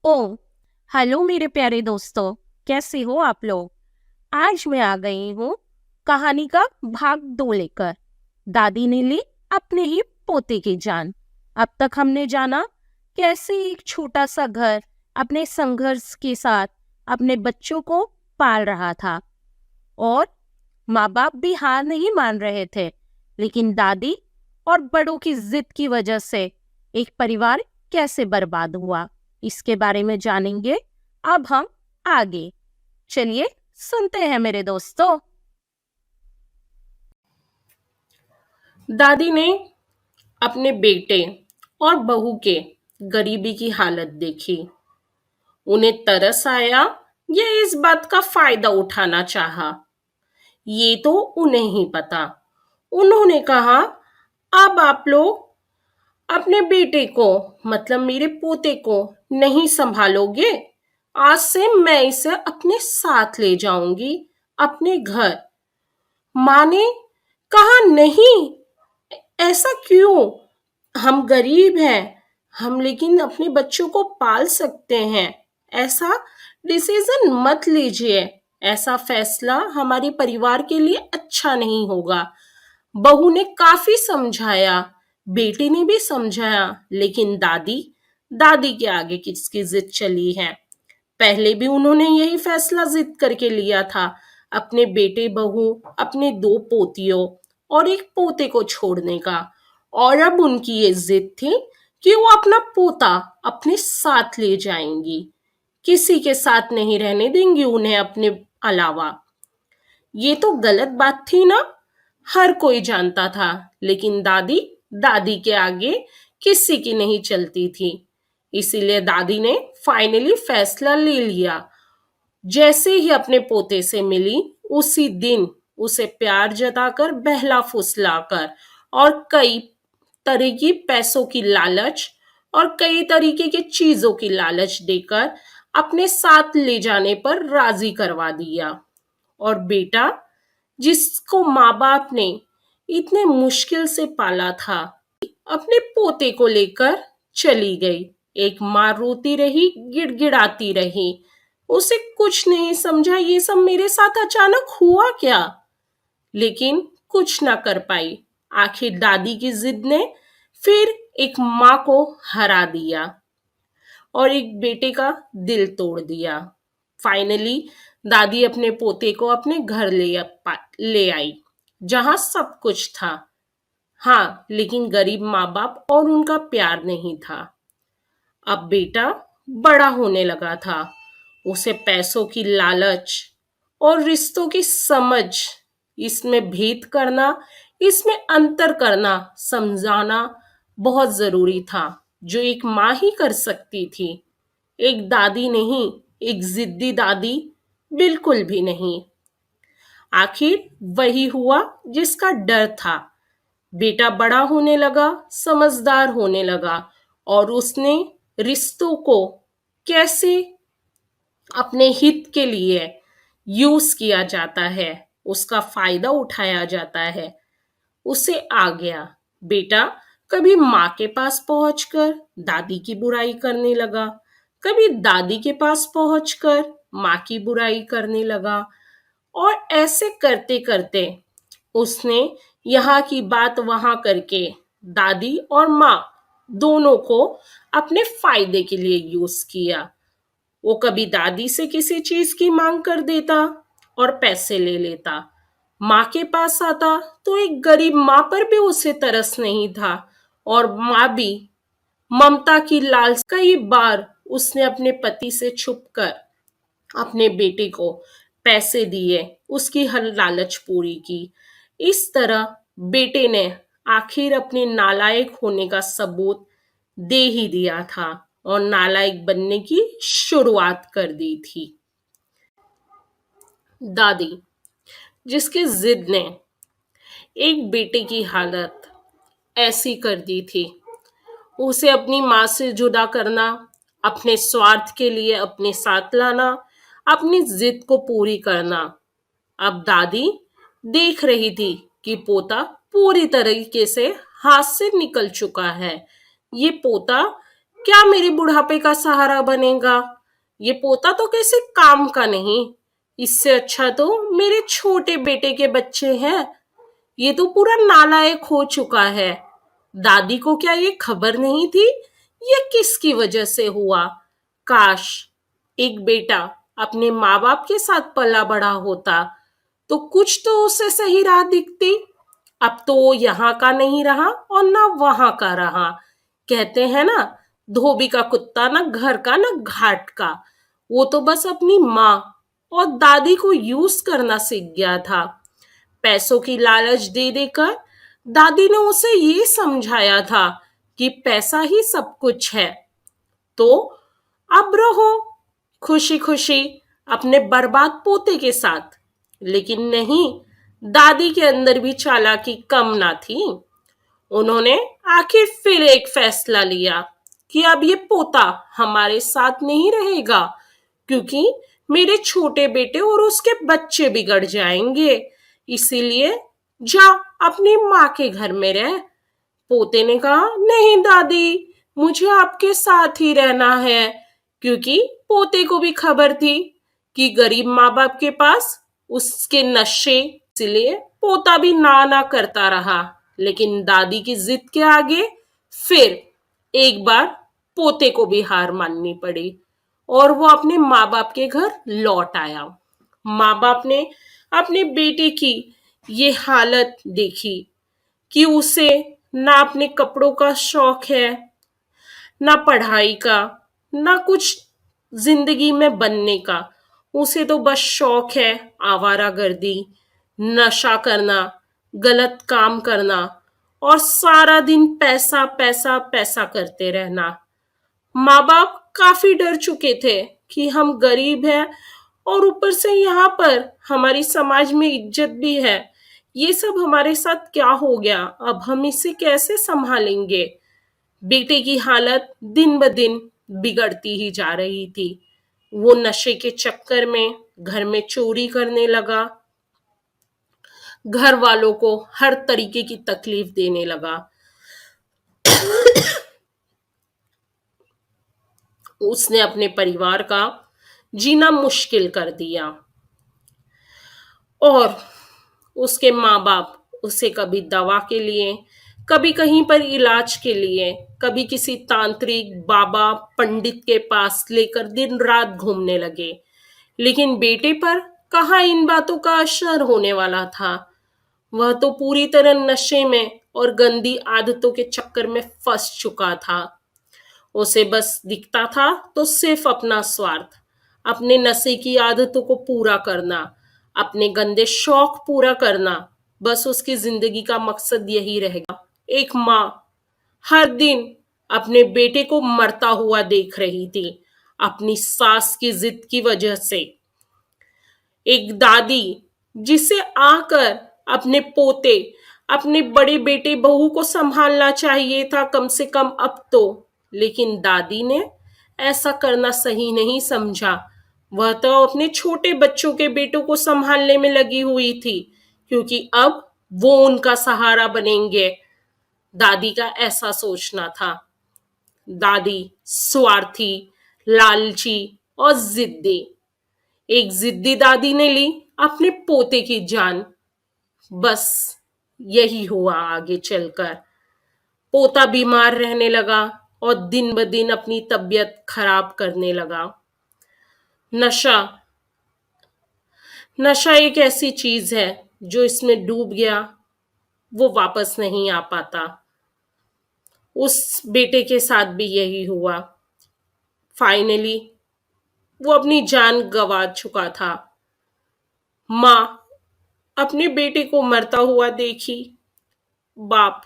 ओ hello मेरे प्यारे दोस्तों। कैसे हो आप लोग? आज मैं आ गई हूँ कहानी का भाग 2 लेकर। दादी ने ली अपने ही पोते की जान। अब तक हमने जाना कैसे एक छोटा सा घर अपने संघर्ष के साथ अपने बच्चों को पाल रहा था, और माँ बाप भी हार नहीं मान रहे थे। लेकिन दादी और बड़ों की जिद की वजह से एक परिवार कैसे बर्बाद हुआ, इसके बारे में जानेंगे अब हम आगे। चलिए सुनते हैं मेरे दोस्तों। दादी ने अपने बेटे और बहू के गरीबी की हालत देखी। उन्हें तरस आया या इस बात का फायदा उठाना चाहा, ये तो उन्हें ही पता। उन्होंने कहा, अब आप लोग अपने बेटे को, मतलब मेरे पोते को, नहीं संभालोगे। आज से मैं इसे अपने साथ ले जाऊंगी, अपने घर। माँ ने कहा, नहीं, ऐसा क्यों? हम गरीब हैं, हम लेकिन अपने बच्चों को पाल सकते हैं। ऐसा डिसीजन मत लीजिए, ऐसा फैसला हमारे परिवार के लिए अच्छा नहीं होगा। बहू ने काफी समझाया, बेटी ने भी समझाया, लेकिन दादी दादी के आगे किसकी जिद चली है। पहले भी उन्होंने यही फैसला जिद करके लिया था, अपने बेटे बहू, अपने दो पोतियों और एक पोते को छोड़ने का। और अब उनकी ये जिद थी कि वो अपना पोता अपने साथ ले जाएंगी, किसी के साथ नहीं रहने देंगी उन्हें अपने अलावा। ये तो गलत बात थी ना, हर कोई जानता था, लेकिन दादी दादी के आगे किसी की नहीं चलती थी। इसीलिए दादी ने फाइनली फैसला ले लिया। जैसे ही अपने पोते से मिली, उसी दिन उसे प्यार जताकर, बहला फुसलाकर और कई तरह की पैसों की लालच और कई तरीके के चीजों की लालच देकर अपने साथ ले जाने पर राजी करवा दिया। और बेटा, जिसको माँ बाप ने इतने मुश्किल से पाला था, अपने पोते को लेकर चली गई। एक माँ रोती रही, गिड़गिड़ाती रही, उसे कुछ नहीं समझा ये सब मेरे साथ अचानक हुआ क्या। लेकिन कुछ ना कर पाई। आखिर दादी की जिद ने फिर एक माँ को हरा दिया और एक बेटे का दिल तोड़ दिया। फाइनली दादी अपने पोते को अपने घर ले आई, जहां सब कुछ था। हाँ, लेकिन गरीब माँ बाप और उनका प्यार नहीं था। अब बेटा बड़ा होने लगा था। उसे पैसों की लालच और रिश्तों की समझ, इसमें भेद करना, इसमें अंतर करना, समझाना बहुत जरूरी था, जो एक माँ ही कर सकती थी। एक दादी नहीं, एक जिद्दी दादी बिल्कुल भी नहीं। आखिर वही हुआ जिसका डर था। बेटा बड़ा होने लगा, समझदार होने लगा, और उसने रिश्तों को कैसे अपने हित के लिए यूज किया जाता है, उसका फायदा उठाया जाता है, उसे आ गया। बेटा कभी माँ के पास पहुंचकर दादी की बुराई करने लगा, कभी दादी के पास पहुंचकर माँ की बुराई करने लगा। और ऐसे करते करते उसने यहाँ की बात वहां करके दादी और माँ दोनों को अपने फायदे के लिए यूज किया। वो कभी दादी से किसी चीज की मांग कर देता और पैसे ले लेता। माँ के पास आता तो एक गरीब माँ पर भी उसे तरस नहीं था, और माँ भी ममता की लालच। कई बार उसने अपने पति से छुपकर अपने बेटे को पैसे दिए, उसकी हर लालच पूरी की। इस तरह बेटे ने आखिर अपने नालायक होने का सबूत दे ही दिया था और नालायक बनने की शुरुआत कर दी थी। दादी, जिसकी जिद ने एक बेटे की हालत ऐसी कर दी थी, उसे अपनी माँ से जुदा करना, अपने स्वार्थ के लिए अपने साथ लाना, अपनी जिद को पूरी करना। अब दादी देख रही थी कि पोता पूरी तरीके से हाथ से निकल चुका है। ये पोता क्या मेरे बुढ़ापे का सहारा बनेगा? ये पोता तो किसी काम का नहीं। इससे अच्छा तो मेरे छोटे बेटे के बच्चे हैं। ये तो पूरा नालायक हो चुका है। दादी को क्या ये खबर नहीं थी? ये किसकी वजह से हुआ? काश एक बेटा अपने माँ बाप के साथ पला बड़ा होता तो कुछ तो उसे सही राह दिखती। अब तो वो यहाँ का नहीं रहा और ना वहां का रहा। कहते हैं ना, धोबी का कुत्ता ना घर का ना घाट का। वो तो बस अपनी माँ और दादी को यूज करना सीख गया था। पैसों की लालच दे देकर दादी ने उसे ये समझाया था कि पैसा ही सब कुछ है। तो अब रहो खुशी खुशी अपने बर्बाद पोते के साथ। लेकिन नहीं, दादी के अंदर भी चालाकी कम ना थी। उन्होंने आखिर फिर एक फैसला लिया कि अब ये पोता हमारे साथ नहीं रहेगा, क्योंकि मेरे छोटे बेटे और उसके बच्चे बिगड़ जाएंगे। इसीलिए जा अपनी माँ के घर में रह। पोते ने कहा, नहीं दादी, मुझे आपके साथ ही रहना है। क्योंकि पोते को भी खबर थी कि गरीब माँ बाप के पास उसके नशे। इसलिए पोता भी ना ना करता रहा। लेकिन दादी की जिद के आगे फिर एक बार पोते को भी हार माननी पड़ी और वो अपने माँ बाप के घर लौट आया। माँ बाप ने अपने बेटे की ये हालत देखी कि उसे ना अपने कपड़ों का शौक है, ना पढ़ाई का, ना कुछ जिंदगी में बनने का। उसे तो बस शौक है आवारागर्दी, नशा करना, गलत काम करना और सारा दिन पैसा पैसा पैसा करते रहना। माँ बाप काफी डर चुके थे कि हम गरीब हैं और ऊपर से यहाँ पर हमारी समाज में इज्जत भी है। ये सब हमारे साथ क्या हो गया? अब हम इसे कैसे संभालेंगे? बेटे की हालत दिन ब दिन बिगड़ती ही जा रही थी। वो नशे के चक्कर में घर में चोरी करने लगा, घर वालों को हर तरीके की तकलीफ देने लगा। उसने अपने परिवार का जीना मुश्किल कर दिया और उसके माँ बाप उसे कभी दवा के लिए, कभी कहीं पर इलाज के लिए, कभी किसी तांत्रिक बाबा पंडित के पास लेकर दिन रात घूमने लगे। लेकिन बेटे पर कहाँ इन बातों का असर होने वाला था? वह तो पूरी तरह नशे में और गंदी आदतों के चक्कर में फंस चुका था। उसे बस दिखता था तो सिर्फ अपना स्वार्थ, अपने नशे की आदतों को पूरा करना, अपने गंदे शौक पूरा करना। बस उसकी जिंदगी का मकसद यही रहेगा। एक माँ हर दिन अपने बेटे को मरता हुआ देख रही थी अपनी सास की जिद की वजह से। एक दादी जिसे आकर अपने पोते, अपने बड़े बेटे बहू को संभालना चाहिए था कम से कम अब तो। लेकिन दादी ने ऐसा करना सही नहीं समझा। वह तो अपने छोटे बच्चों के बेटों को संभालने में लगी हुई थी, क्योंकि अब वो उनका सहारा बनेंगे। दादी का ऐसा सोचना था। दादी स्वार्थी, लालची और जिद्दी। एक जिद्दी दादी ने ली अपने पोते की जान। बस यही हुआ आगे चलकर। पोता बीमार रहने लगा और दिन ब दिन अपनी तबीयत खराब करने लगा। नशा नशा एक ऐसी चीज है जो इसमें डूब गया वो वापस नहीं आ पाता। उस बेटे के साथ भी यही हुआ। फाइनली वो अपनी जान गंवा चुका था। माँ अपने बेटे को मरता हुआ देखी, बाप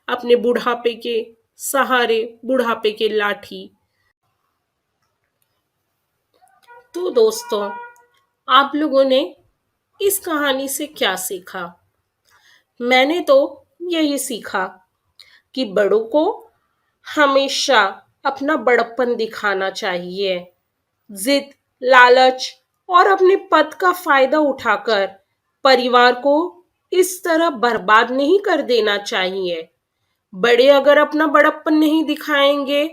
अपने बुढ़ापे के सहारे, बुढ़ापे के लाठी। तो दोस्तों, आप लोगों ने इस कहानी से क्या सीखा? मैंने तो यही सीखा कि बड़ों को हमेशा अपना बड़प्पन दिखाना चाहिए। जिद, लालच और अपने पद का फायदा उठाकर परिवार को इस तरह बर्बाद नहीं कर देना चाहिए। बड़े अगर अपना बड़प्पन नहीं दिखाएंगे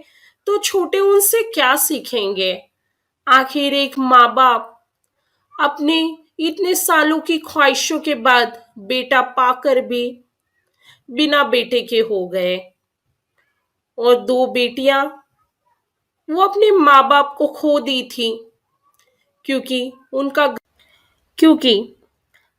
तो छोटे उनसे क्या सीखेंगे? आखिर एक माँ बाप अपने इतने सालों की ख्वाहिशों के बाद बेटा पाकर भी बिना बेटे के हो गए। और दो बेटियां वो अपने माँ बाप को खो दी थी क्योंकि उनका क्योंकि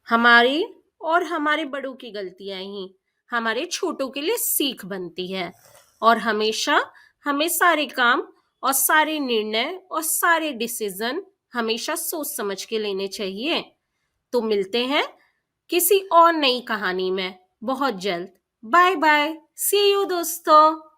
हमारी और हमारे बड़ों की गलतियां ही हमारे छोटों के लिए सीख बनती है। और हमेशा हमें सारे काम और सारे निर्णय और सारे डिसीजन हमेशा सोच समझ के लेने चाहिए। तो मिलते हैं किसी और नई कहानी में बहुत जल्द। बाय बाय, सी यू दोस्तों।